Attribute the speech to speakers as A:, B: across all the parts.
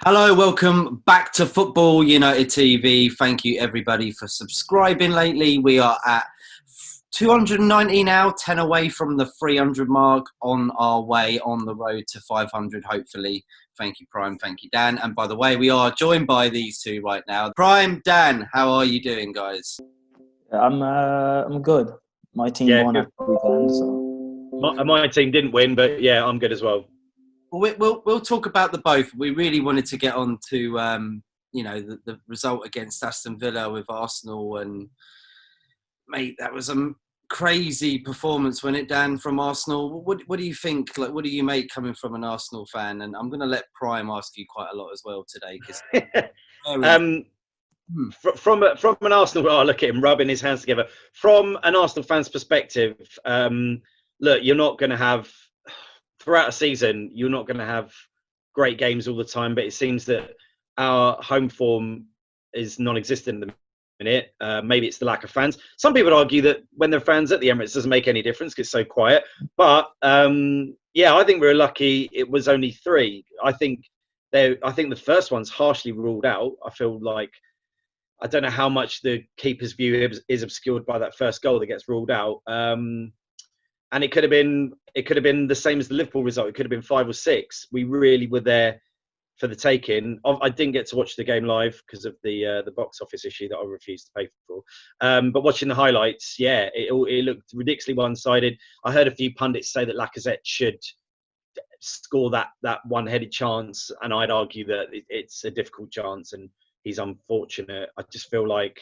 A: Hello, welcome back to Football United TV. Thank you everybody for subscribing lately. We are at 290 now, 10 away from the 300 mark, on our way on the road to 500, hopefully. Thank you, Prime. Thank you, Dan. And by the way, we are joined by these two right now. Prime, Dan, how are you doing, guys?
B: I'm good. My team
C: Yeah,
B: won
C: good.
B: at the weekend, so
C: My team didn't win, but yeah, I'm good as well.
A: We'll talk about the both. We really wanted to get on to the result against Aston Villa with Arsenal, and mate, that was a crazy performance, wasn't it, Dan, from Arsenal? What do you think? Like, what do you make coming from an Arsenal fan? And I'm going to let Prime ask you quite a lot as well today, because
C: um, from an Arsenal, look at him rubbing his hands together. From an Arsenal fan's perspective, look, you're not going to have throughout a season. You're not going to have great games all the time, but it seems that our home form is non-existent at the minute. Maybe it's the lack of fans. Some people would argue that when there are fans at the Emirates, it doesn't make any difference because it's so quiet. But yeah, I think we're lucky. It was only 3. I think the first one's harshly ruled out. I feel like I don't know how much the keeper's view is obscured by that first goal that gets ruled out. And it could have been the same as the Liverpool result. It could have been 5 or 6. We really were there for the taking. I didn't get to watch the game live because of the box office issue that I refused to pay for. But watching the highlights, yeah, it looked ridiculously one-sided. I heard a few pundits say that Lacazette should score that one-headed chance, and I'd argue that it's a difficult chance and he's unfortunate. I just feel like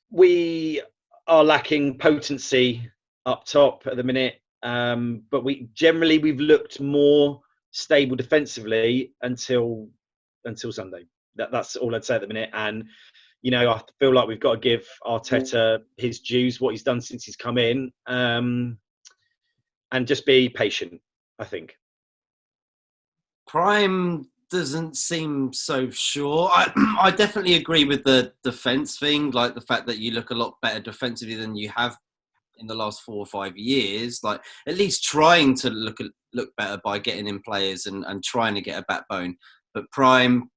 C: we are lacking potency up top at the minute, but we've looked more stable defensively until Sunday. That's all I'd say at the minute. And I feel like we've got to give Arteta his dues, what he's done since he's come in, and just be patient, I think.
A: Prime doesn't seem so sure. I definitely agree with the defence thing, like the fact that you look a lot better defensively than you have in the last 4 or 5 years. Like, at least trying to look better by getting in players and trying to get a backbone. But Prime,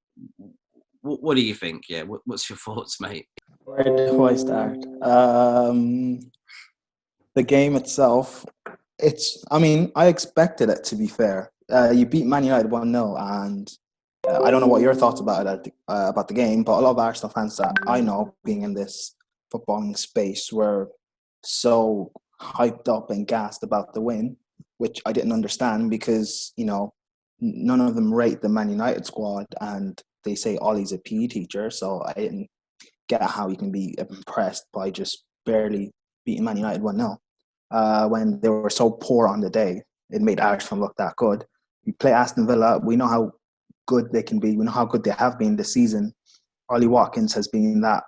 A: what do you think? Yeah, what's your thoughts, mate?
B: where do I start? The game itself, I expected it, to be fair. You beat Man United 1-0, and I don't know what your thoughts about the game, but a lot of Arsenal fans that I know, being in this footballing space, were so hyped up and gassed about the win, which I didn't understand because, none of them rate the Man United squad, and they say Ollie's a PE teacher, so I didn't get how you can be impressed by just barely beating Man United 1-0 when they were so poor on the day. It made Arsenal look that good. We play Aston Villa. We know how good they can be. We know how good they have been this season. Ollie Watkins has been that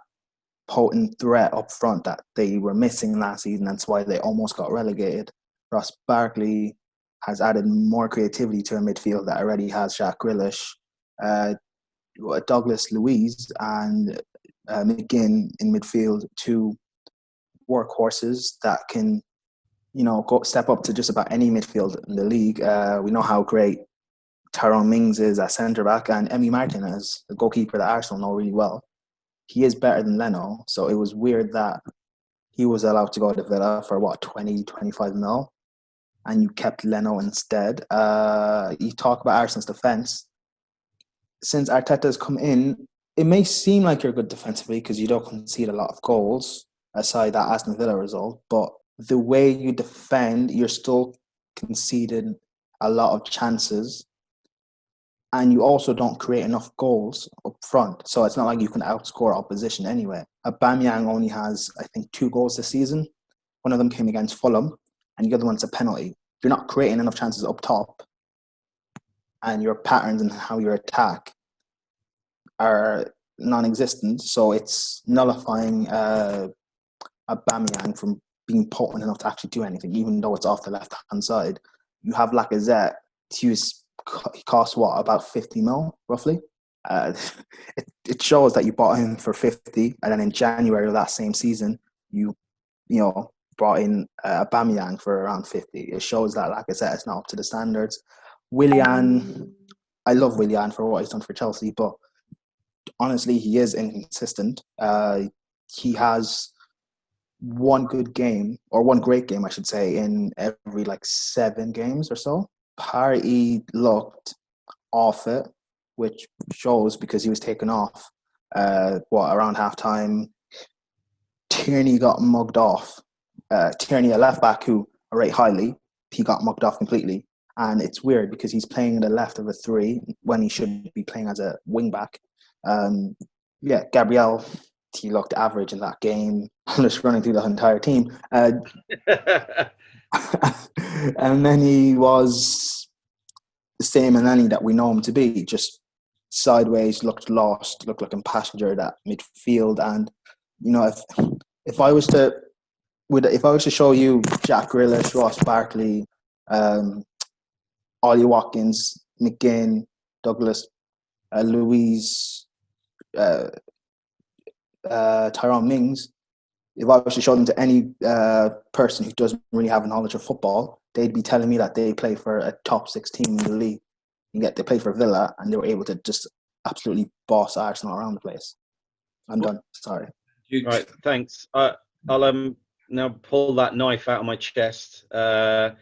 B: potent threat up front that they were missing last season. That's why they almost got relegated. Ross Barkley has added more creativity to a midfield that already has Jack Grealish, Douglas Luiz, and McGinn in midfield, 2 workhorses that can, go step up to just about any midfield in the league. We know how great Tyrone Mings is at centre-back, and Emi Martinez, the goalkeeper that Arsenal know really well. He is better than Leno, so it was weird that he was allowed to go to Villa for, 20, 25 mil, and you kept Leno instead. You talk about Arsenal's defence. Since Arteta's come in, it may seem like you're good defensively because you don't concede a lot of goals, aside that Aston Villa result, but the way you defend, you're still conceding a lot of chances, and you also don't create enough goals up front. So it's not like you can outscore opposition anyway. Aubameyang only has, I think, 2 goals this season. One of them came against Fulham, and the other one's a penalty. You're not creating enough chances up top, and your patterns and how you attack are non-existent. So it's nullifying Aubameyang from being potent enough to actually do anything, even though it's off the left-hand side. You have Lacazette. He cost about 50 mil, roughly. It shows that you bought him for 50, and then in January of that same season, you brought in Aubameyang for around 50. It shows that Lacazette is not up to the standards. Willian, I love Willian for what he's done for Chelsea, but honestly, he is inconsistent. He has one good game, or one great game, I should say, in every like 7 games or so. Partey looked off it, which shows because he was taken off. Around halftime, Tierney got mugged off. Tierney, a left back who I rate highly, he got mugged off completely. And it's weird because he's playing in the left of a 3 when he should be playing as a wing back. Gabriel, he looked average in that game. I'm just running through the entire team. And then he was the same Anani that we know him to be, just sideways, looked lost, looked like a passenger at that midfield. And if I was to show you Jack Grealish, Ross Barkley, Ollie Watkins, McGinn, Douglas, Louise, Tyrone Mings, if I was to show them to any person who doesn't really have a knowledge of football, they'd be telling me that they play for a top 6 team in the league. And yet they played for Villa and they were able to just absolutely boss Arsenal around the place. I'm done. Sorry.
C: Right, thanks. I'll now pull that knife out of my chest.
B: Dan,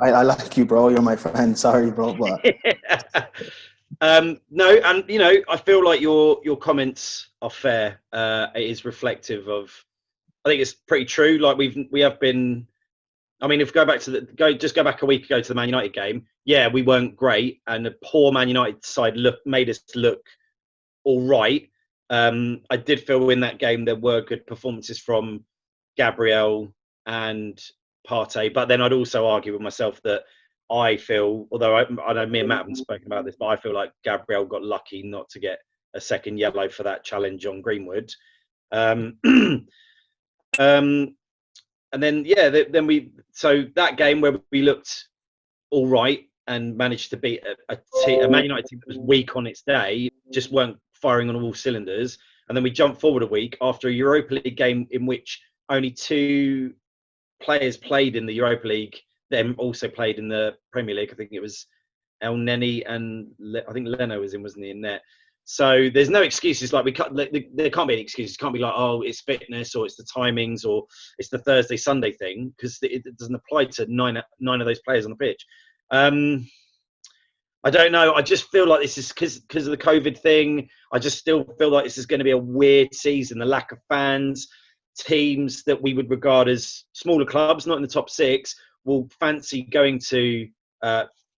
B: I like you, bro. You're my friend. Sorry, bro. But...
C: no, and I feel like your comments are fair. It is reflective of. I think it's pretty true. Like we have been. I mean, if we go back to go back a week ago to the Man United game. Yeah, we weren't great, and the poor Man United side made us look all right. I did feel in that game there were good performances from Gabriel and Partey, but then I'd also argue with myself that I feel, although I know me and Matt haven't spoken about this, but I feel like Gabriel got lucky not to get a second yellow for that challenge on Greenwood. And then so that game where we looked all right and managed to beat a Man United team that was weak on its day, just weren't firing on all cylinders. And then we jumped forward a week after a Europa League game in which only 2 players played in the Europa League, then also played in the Premier League. I think it was El Neni and I think Leno was in, wasn't he, in net? So there's no excuses. Like there can't be any excuses. It can't be like, oh, it's fitness or it's the timings or it's the Thursday Sunday thing, because it doesn't apply to nine of those players on the pitch. I don't know. I just feel like this is because of the COVID thing. I just still feel like this is going to be a weird season. The lack of fans, teams that we would regard as smaller clubs, not in the top 6, will fancy going to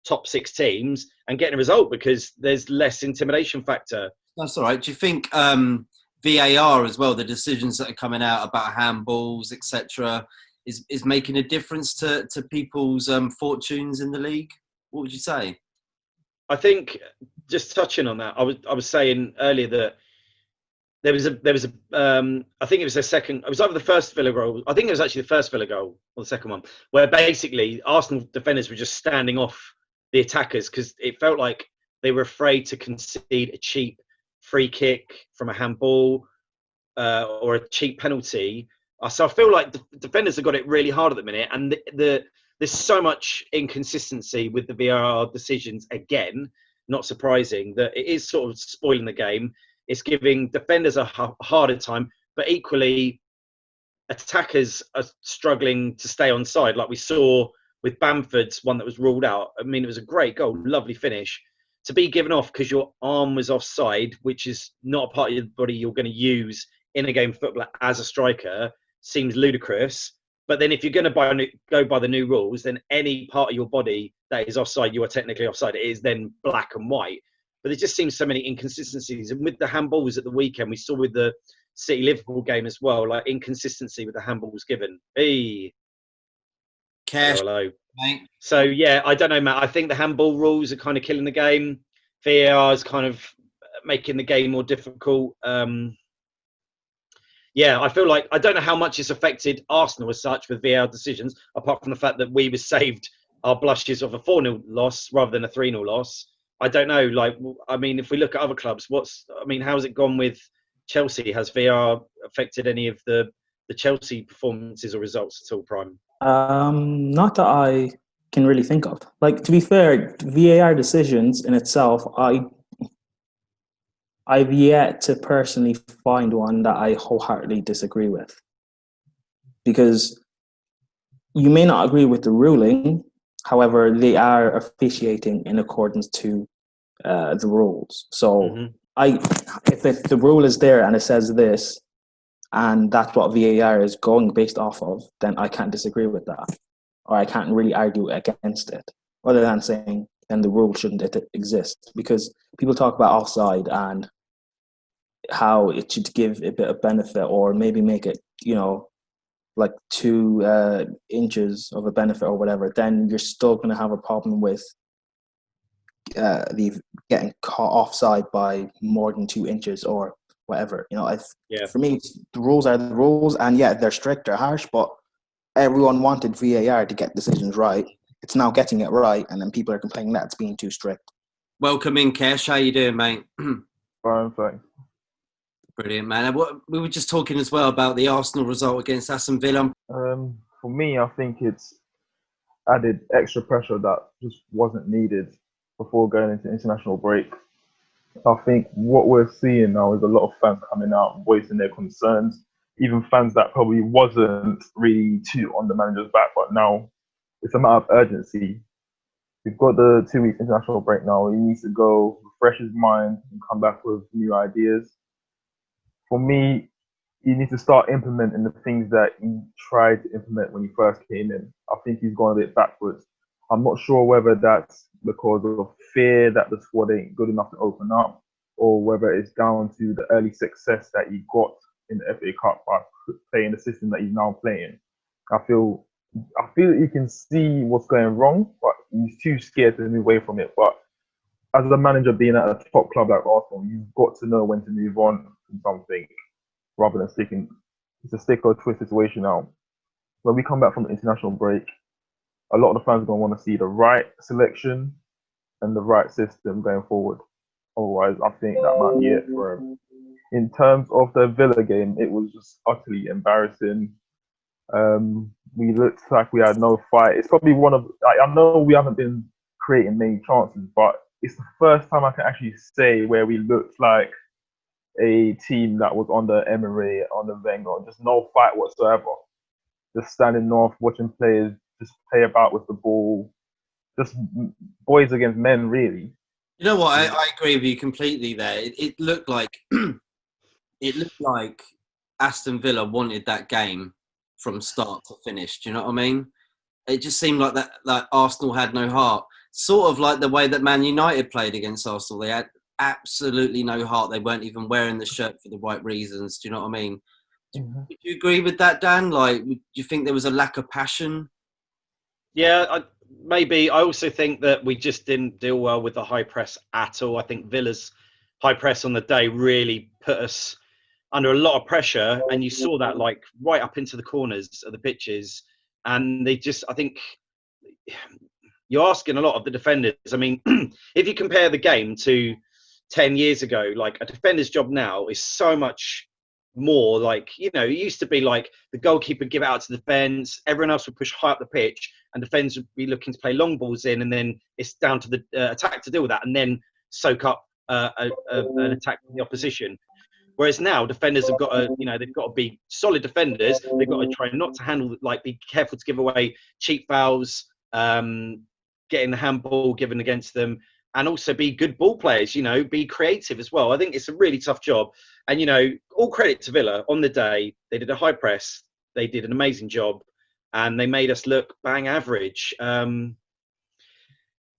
C: top 6 teams and getting a result because there's less intimidation factor.
A: That's all right. Do you think VAR as well, the decisions that are coming out about handballs, etc., is making a difference to people's fortunes in the league? What would you say?
C: I think, just touching on that, I was saying earlier that there was a I think it was it was either the first Villa goal, I think it was actually the first Villa goal or the second one, where basically Arsenal defenders were just standing off the attackers because it felt like they were afraid to concede a cheap free kick from a handball or a cheap penalty. So I feel like the defenders have got it really hard at the minute, and there's so much inconsistency with the VAR decisions again, not surprising, that it is sort of spoiling the game. It's giving defenders a harder time, but equally attackers are struggling to stay on side, like we saw with Bamford's one that was ruled out. I mean, it was a great goal, lovely finish. To be given off because your arm was offside, which is not a part of your body you're going to use in a game of football as a striker, seems ludicrous. But then if you're going to go by the new rules, then any part of your body that is offside, you are technically offside. It is then black and white. But there just seems so many inconsistencies. And with the handballs at the weekend, we saw with the City-Liverpool game as well, like inconsistency with the handballs given. Hey.
A: Kesh.
C: Hello. Mate. So, yeah, I don't know, Matt. I think the handball rules are kind of killing the game. VAR is kind of making the game more difficult. Yeah, I feel like I don't know how much it's affected Arsenal as such with VAR decisions, apart from the fact that we were saved our blushes of a 4-0 loss rather than a 3-0 loss. I don't know. Like, I mean, if we look at other clubs, how's it gone with Chelsea? Has VAR affected any of the Chelsea performances or results at all, Prime?
B: Not that I can really think of. Like, to be fair, VAR decisions in itself, I've yet to personally find one that I wholeheartedly disagree with, because you may not agree with the ruling, however, they are officiating in accordance to the rules. So if the rule is there and it says this, and that's what VAR is going based off of, then I can't disagree with that, or I can't really argue against it, other than saying then the rule shouldn't exist. Because people talk about offside and how it should give a bit of benefit, or maybe make it, like 2 inches of a benefit or whatever, then you're still going to have a problem with the getting caught offside by more than 2 inches or whatever. For me, the rules are the rules, and yeah, they're strict, they're harsh, but everyone wanted VAR to get decisions right. It's now getting it right, and then people are complaining that it's being too strict.
A: Welcome in, Kesh. How you doing, mate?
D: Fine, thanks.
A: Brilliant, man. We were just talking as well about the Arsenal result against Aston Villa.
D: For me, I think it's added extra pressure that just wasn't needed before going into international break. I think what we're seeing now is a lot of fans coming out and voicing their concerns, even fans that probably wasn't really too on the manager's back, but now it's a matter of urgency. We've got the 2 weeks international break now. He needs to go refresh his mind and come back with new ideas. For me, he needs to start implementing the things that he tried to implement when he first came in. I think he's gone a bit backwards. I'm not sure whether that's because of fear that the squad ain't good enough to open up, or whether it's down to the early success that he got in the FA Cup by playing the system that he's now playing. I feel he can see what's going wrong, but he's too scared to move away from it. But as a manager being at a top club like Arsenal, you've got to know when to move on from something rather than sticking. It's a stick or twist situation now. When we come back from the international break, a lot of the fans are going to want to see the right selection and the right system going forward. Otherwise, I think that might be it for him. In terms of the Villa game, it was just utterly embarrassing. We looked like we had no fight. It's probably one of, I know we haven't been creating many chances, but it's the first time I can actually say where we looked like a team that was on the Emery, on the Wenger, just no fight whatsoever. Just standing off, watching players just play about with the ball. Just boys against men, really.
A: You know what? I agree with you completely there. It looked like Aston Villa wanted that game from start to finish. Do you know what I mean? It just seemed like that Arsenal had no heart. Sort of like the way that Man United played against Arsenal. They had absolutely no heart. They weren't even wearing the shirt for the right reasons. Do you know what I mean?
B: Mm-hmm.
A: Do you agree with that, Dan? Like, do you think there was a lack of passion?
C: Yeah, maybe. I also think that we just didn't deal well with the high press at all. I think Villa's high press on the day really put us under a lot of pressure, and you saw that like right up into the corners of the pitches. And they just, I think, you're asking a lot of the defenders. I mean, if you compare the game to 10 years ago, like a defender's job now is so much more like, it used to be like the goalkeeper would give it out to the defence, everyone else would push high up the pitch, and defenders would be looking to play long balls in, and then it's down to the attack to deal with that and then soak up an attack from the opposition. Whereas now defenders have got to, they've got to be solid defenders. They've got to try not to handle, like, be careful to give away cheap fouls, getting the handball given against them, and also be good ball players, be creative as well. I think it's a really tough job. And, all credit to Villa on the day. They did a high press. They did an amazing job, and they made us look bang average.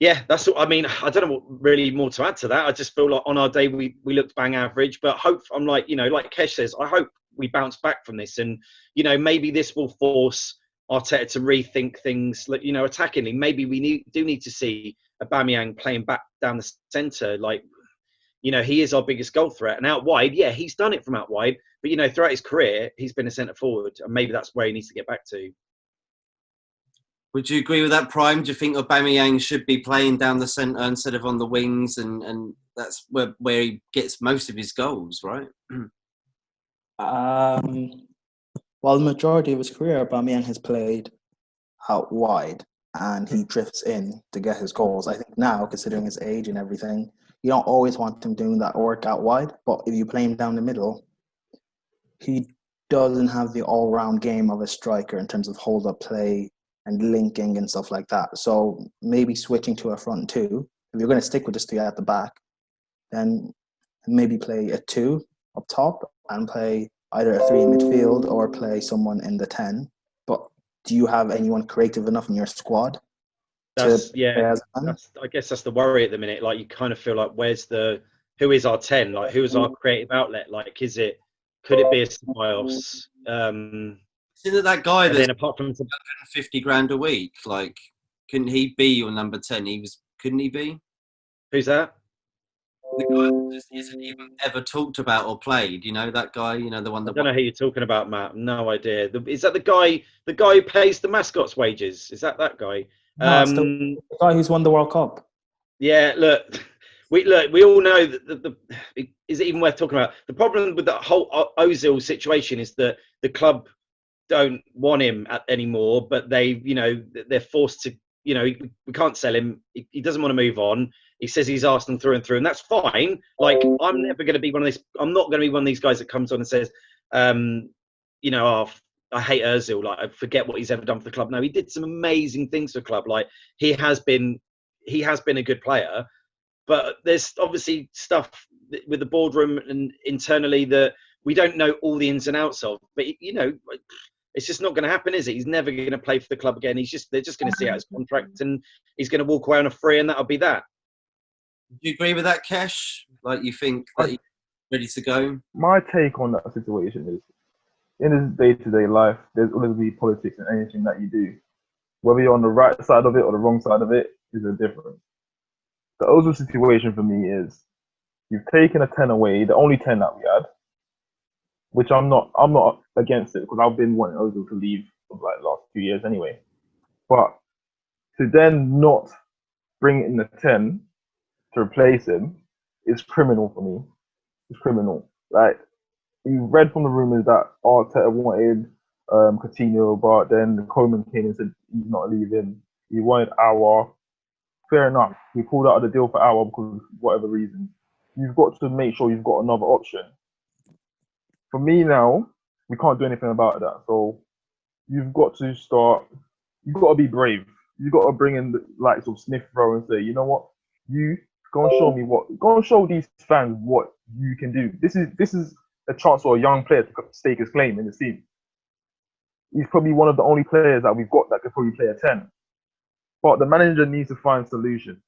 C: Yeah, that's what I mean. I don't know what really more to add to that. I just feel like on our day we looked bang average, but I'm like, like Kesh says, I hope we bounce back from this, and maybe this will force Arteta to rethink things. Like, attackingly, maybe we do need to see Aubameyang playing back down the centre. Like, he is our biggest goal threat, and out wide, yeah, he's done it from out wide, but throughout his career, he's been a centre forward, and maybe that's where he needs to get back to.
A: Would you agree with that, Prime? Do you think Aubameyang should be playing down the centre instead of on the wings, and that's where he gets most of his goals, right?
B: Well, the majority of his career, Aubameyang has played out wide. and he drifts in to get his goals. I think now, considering his age and everything, you don't always want him doing that work out wide. But if you play him down the middle, he doesn't have the all-round game of a striker in terms of hold-up play and linking and stuff like that. So maybe switching to a front two. If you're going to stick with this three at the back, then maybe play a 2 up top and play either a 3 in midfield or play someone in the 10. But do you have anyone creative enough in your squad?
C: I guess that's the worry at the minute. Like, you kind of feel like, who is our 10? Like, who is our creative outlet? Like, could it be a Ceballos?
A: Isn't that guy that's
C: apart from
A: 50 grand a week? Like, couldn't he be your number 10? Couldn't he be?
C: Who's that?
A: The guy that just isn't even ever talked about or played. You know, that guy. You know, the one that.
C: I don't know who you're talking about, Matt. No idea. Is that the guy? The guy who pays the mascots' wages? Is that guy?
B: No, it's the guy who's won the World Cup.
C: Yeah. Look, we all know that is it even worth talking about? The problem with that whole Ozil situation is that the club don't want him anymore, but they're forced to. You know, we can't sell him. He doesn't want to move on. He says he's Arsenal through and through, and that's fine. Like, I'm never going to be one of these. I'm not going to be one of these guys that comes on and says, I hate Ozil. Like, I forget what he's ever done for the club. No, he did some amazing things for the club. Like, he has been a good player, but there's obviously stuff with the boardroom and internally that we don't know all the ins and outs of. But it's just not going to happen, is it? He's never going to play for the club again. They're just going to see out his contract, and he's going to walk away on a free, and that'll be that.
A: Do you agree with that, Kesh? Like, you think that he's ready to go?
D: My take on that situation is, in his day-to-day life, there's always be politics in anything that you do. Whether you're on the right side of it or the wrong side of it is a difference. The Ozil situation for me is, you've taken a 10 away, the only 10 that we had, which I'm not against it, because I've been wanting Ozil to leave for like the last 2 years anyway. But to then not bring in the 10 to replace him is criminal for me. It's criminal. Like, you read from the rumours that Arteta wanted Coutinho, but then Coleman came and said he's not leaving. He wanted Aouar. Fair enough. We pulled out of the deal for Aouar because of whatever reason. You've got to make sure you've got another option. For me now, we can't do anything about that. So you've got to be brave. You've got to bring in the likes of Smith Rowe and say, you know what? You go and show these fans what you can do. This is a chance for a young player to stake his claim in the team. He's probably one of the only players that we've got that could probably play a 10. But the manager needs to find solutions.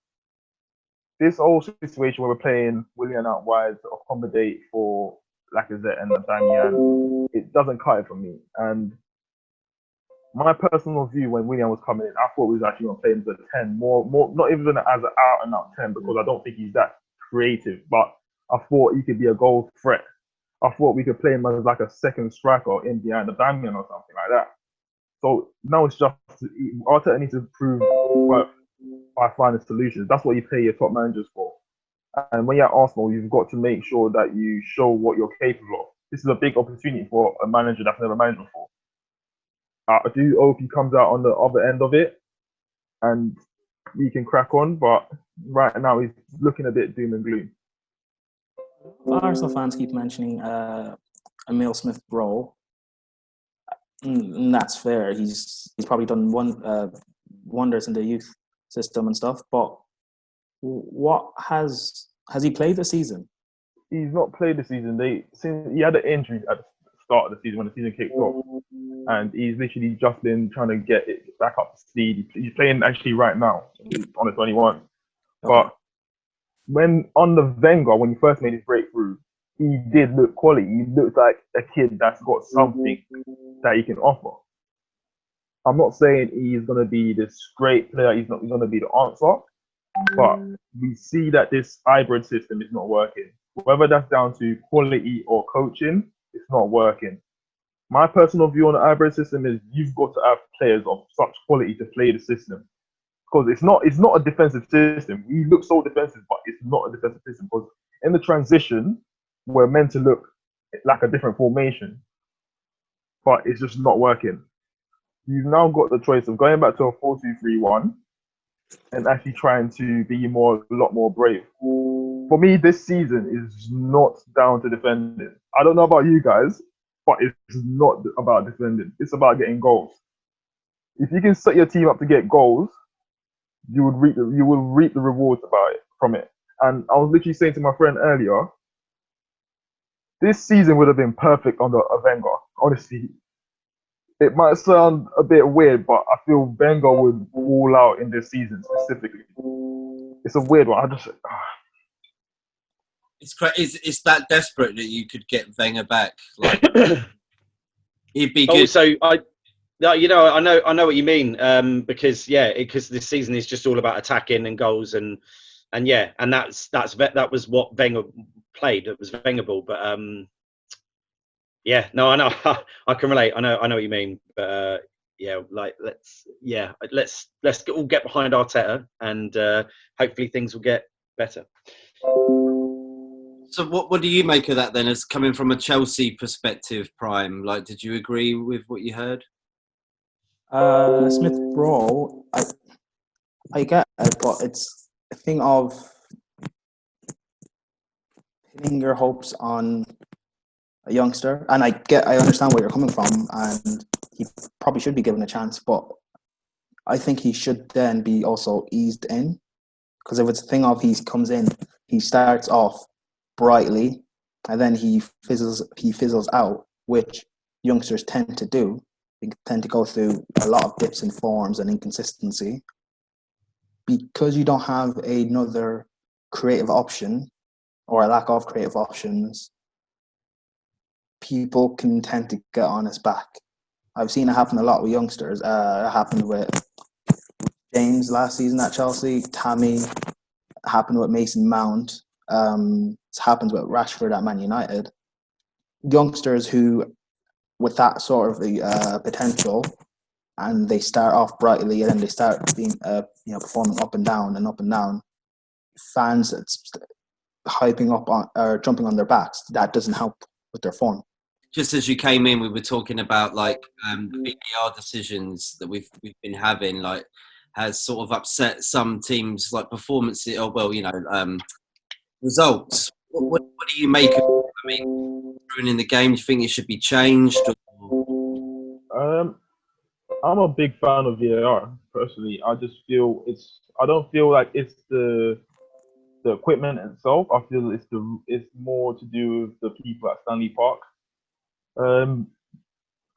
D: This whole situation where we're playing Willian out wide to accommodate for Lacazette and Damian, it doesn't cut it for me. And my personal view when Willian was coming in, I thought we was actually going to play him as a 10, more not even as an out-and-out 10, because I don't think he's that creative. But I thought he could be a goal threat. I thought we could play him as like a second striker in behind the Damian or something like that. So now it's just Arteta needs to prove by finding solutions. That's what you pay your top managers for. And when you're at Arsenal, you've got to make sure that you show what you're capable of. This is a big opportunity for a manager that's never managed before. I do hope he comes out on the other end of it and he can crack on, but right now he's looking a bit doom and gloom.
B: Arsenal fans keep mentioning Emile Smith-Rowe, and that's fair. He's probably done wonders in the youth system and stuff. But what has he played this season?
D: He's not played this season. Since he had an injury at the start of the season when the season kicked off, and he's literally just been trying to get it back up to speed. He's playing actually right now on the 21. Okay. But when under Wenger, when he first made his breakthrough, he did look quality. He looked like a kid that's got something that he can offer. I'm not saying he's going to be this great player. He's going to be the answer. But we see that this hybrid system is not working. Whether that's down to quality or coaching, it's not working. My personal view on the hybrid system is you've got to have players of such quality to play the system. Because it's not a defensive system. We look so defensive, but it's not a defensive system. Because in the transition, we're meant to look like a different formation. But it's just not working. you've now got the choice of going back to a 4-2-3-1 and actually trying to be a lot more brave. For me, this season is not down to defending. I don't know about you guys, but it's not about defending. It's about getting goals. If you can set your team up to get goals, you will reap the rewards from it. And I was literally saying to my friend earlier, this season would have been perfect under a Wenger. Honestly, it might sound a bit weird, but I feel Wenger would all out in this season specifically. It's a weird one.
A: It's that desperate that you could get Wenger back. Like, he'd be good.
C: Also, I know what you mean. Because this season is just all about attacking and goals and that was what Wenger played. It was Wengerable, but I know. I can relate. I know what you mean. But let's all get behind Arteta and hopefully things will get better.
A: So what do you make of that then, as coming from a Chelsea perspective, Prime? Like, did you agree with what you heard?
B: Smith Rowe, I get it, but it's a thing of pinning your hopes on a youngster. And I understand where you're coming from, and he probably should be given a chance, but I think he should then be also eased in. Because if it's a thing of he comes in, he starts off brightly, and then he fizzles out, which youngsters tend to do. They tend to go through a lot of dips in forms and inconsistency. Because you don't have another creative option or a lack of creative options, people can tend to get on his back. I've seen it happen a lot with youngsters. It happened with James last season at Chelsea, Tammy, happened with Mason Mount. It's happened with Rashford at Man United. Youngsters who, with that sort of potential, and they start off brightly, and then they start being, performing up and down. Fans hyping up on or jumping on their backs. That doesn't help with their form.
A: Just as you came in, we were talking about like VAR decisions that we've been having, like, has sort of upset some teams, like performances, results. What do you make of it? I mean, ruining the game, do you think it should be changed?
D: I'm a big fan of VAR personally. I just feel I don't feel like it's the equipment itself. I feel it's more to do with the people at Stanley Park.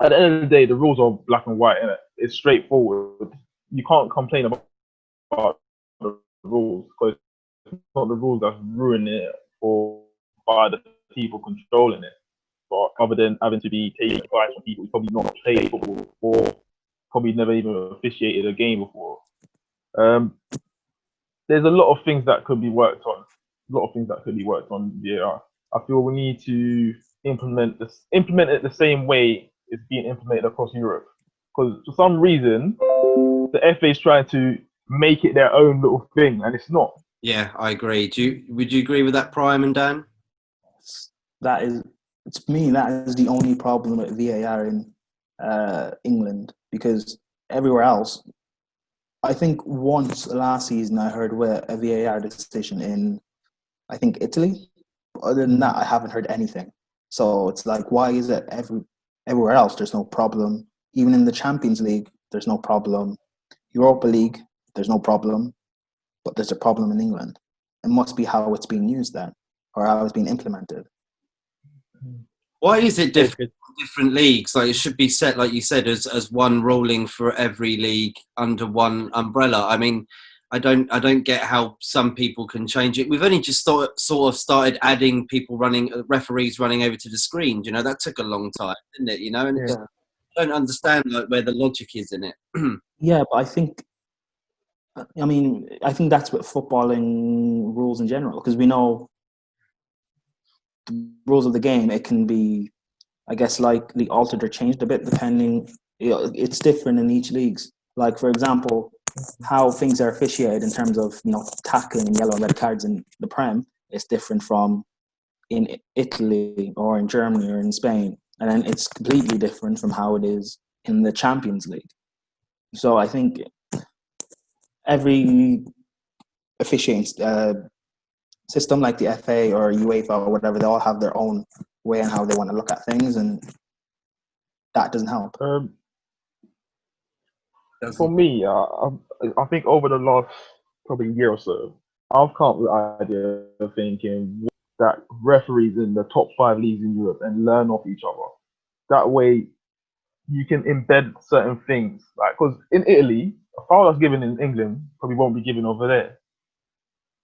D: At the end of the day, the rules are black and white, innit? It's straightforward. You can't complain about the rules because it's not the rules that's ruining it by the people controlling it. But other than having to be taking advice from people who probably not played football before, probably never even officiated a game before. There's a lot of things that could be worked on. VAR. I feel we need to implement it the same way it's being implemented across Europe. Because for some reason, the FA is trying to make it their own little thing, and it's not.
A: Yeah, I agree. Would you agree with that, Prime and Dan?
B: That is the only problem with VAR in England, because everywhere else, I think once last season I heard a VAR decision in, I think, Italy. Other than that, I haven't heard anything. So it's like, why is it everywhere else there's no problem? Even in the Champions League, there's no problem. Europa League, there's no problem. But there's a problem in England. It must be how it's being used then, or how it's being implemented.
A: Why is it different leagues? Like, it should be set, like you said, as one ruling for every league under one umbrella. I mean, I don't get how some people can change it. We've only just sort of started adding referees running over to the screens. That took a long time, didn't it? And
B: Yeah.
A: I don't understand where the logic is in it.
B: Yeah, but I think that's what footballing rules in general, because we know the rules of the game. It can be, I guess, likely altered or changed a bit depending. It's different in each leagues. Like, for example, how things are officiated in terms of tackling and yellow and red cards in the Prem is different from in Italy or in Germany or in Spain, and then it's completely different from how it is in the Champions League. So I think every officiating system like the FA or UEFA or whatever, they all have their own way on how they want to look at things, and that doesn't help.
D: For me, I think over the last probably year or so, I've come up with the idea of thinking that referees in the top 5 leagues in Europe and learn off each other. That way, you can embed certain things. Like, because in Italy, a foul that's given in England probably won't be given over there.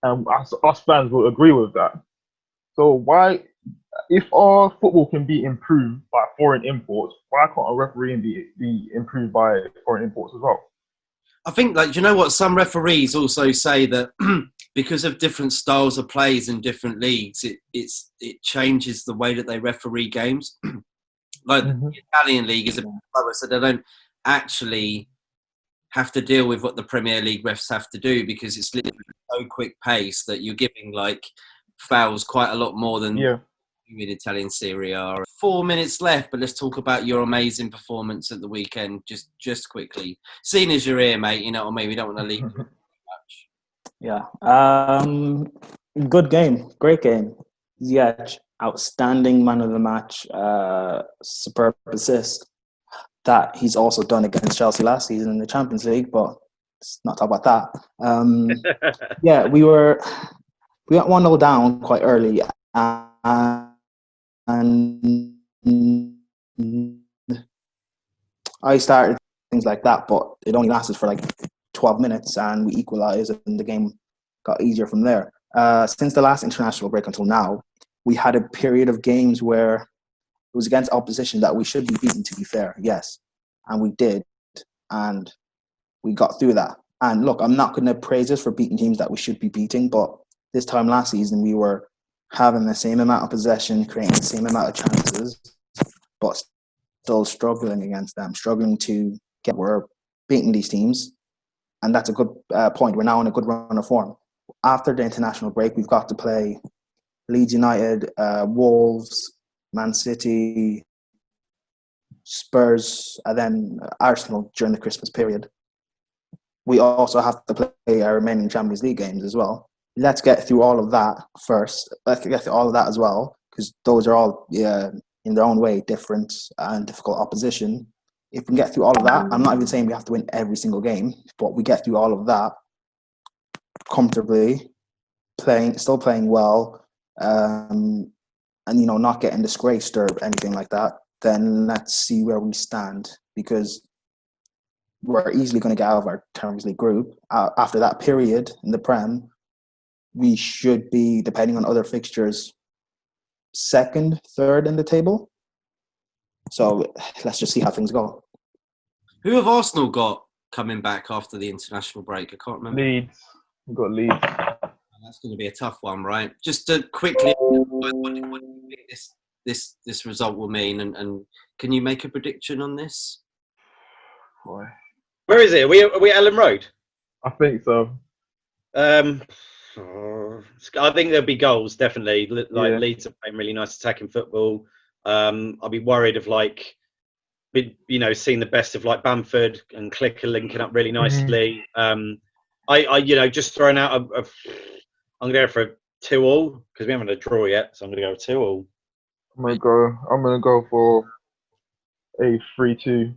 D: And us fans will agree with that. So why, if our football can be improved by foreign imports, why can't a refereeing be improved by foreign imports as well?
A: I think, like, you know what? Some referees also say that because of different styles of plays in different leagues, it changes the way that they referee games. Like the Italian league is a bit lower, so they don't actually have to deal with what the Premier League refs have to do, because it's literally so quick pace that you're giving like fouls quite a lot more than in Italian Serie A. 4 minutes left, but let's talk about your amazing performance at the weekend, just quickly. Seeing as you're here, mate, you know what I mean? We don't want to leave you much.
B: Yeah. Good game. Great game. Ziyech, outstanding man of the match. Superb assist that he's also done against Chelsea last season in the Champions League, but let's not talk about that. Yeah, we went 1-0 down quite early, and I started things like that, but it only lasted for like 12 minutes and we equalised and the game got easier from there. Since the last international break until now, we had a period of games where it was against opposition that we should be beaten, to be fair, yes. And we did, and we got through that. And look, I'm not going to praise us for beating teams that we should be beating, but this time last season we were having the same amount of possession, creating the same amount of chances, but still struggling against them, struggling to get where we're beating these teams. And that's a good point. We're now in a good run of form. After the international break, we've got to play Leeds United, Wolves, Man City, Spurs, and then Arsenal during the Christmas period. We also have to play our remaining Champions League games as well. Let's get through all of that first. Let's get through all of that as well, because those are all, in their own way, different and difficult opposition. If we can get through all of that, I'm not even saying we have to win every single game, but we get through all of that comfortably, still playing well, and not getting disgraced or anything like that, then let's see where we stand, because we're easily going to get out of our Champions League group. After that period in the Prem, we should be, depending on other fixtures, second, third in the table. So let's just see how things go.
A: Who have Arsenal got coming back after the international break? I can't remember.
D: Leeds. We've got Leeds.
A: That's going to be a tough one, right? Just to quickly, what do you think this result will mean? And can you make a prediction on this?
D: Boy.
C: Where is it? Are we at Ellen Road?
D: I think so.
C: I think there'll be goals, definitely. Leeds are playing really nice attacking football. I'll be worried of seeing the best of like Bamford and Clicker linking up really nicely. I just throwing out I'm going to go for a 2-2 because we haven't had a draw yet, so I'm going to go 2-2.
D: I'm gonna go for a 3-2.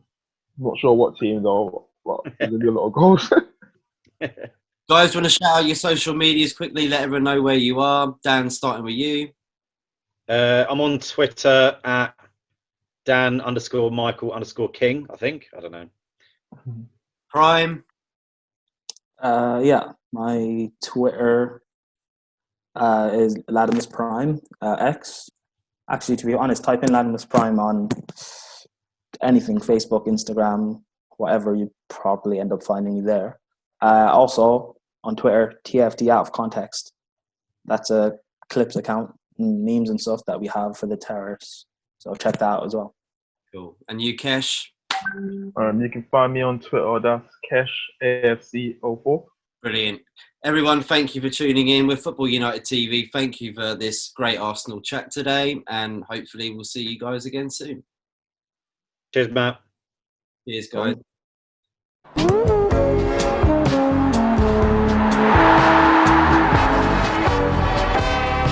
D: Not sure what team though, but there's gonna be a lot of goals.
A: Guys, want to shout out your social medias quickly? Let everyone know where you are. Dan, starting with you.
C: I'm on Twitter at Dan_Michael_King. I think. I don't know.
A: Prime.
B: My Twitter is Ladimus Prime X. Actually, to be honest, type in Ladimus Prime on anything, Facebook, Instagram, whatever, you probably end up finding me there. Also on Twitter, TFD Out of Context. That's a clips account, memes and stuff that we have for the terrorists. So check that out as well.
A: Cool. And you, Kesh?
D: You can find me on Twitter. That's KeshAFC04.
A: Brilliant. Everyone, thank you for tuning in with Football United TV. Thank you for this great Arsenal chat today, and hopefully we'll see you guys again soon.
C: Cheers, Matt.
A: Cheers, guys.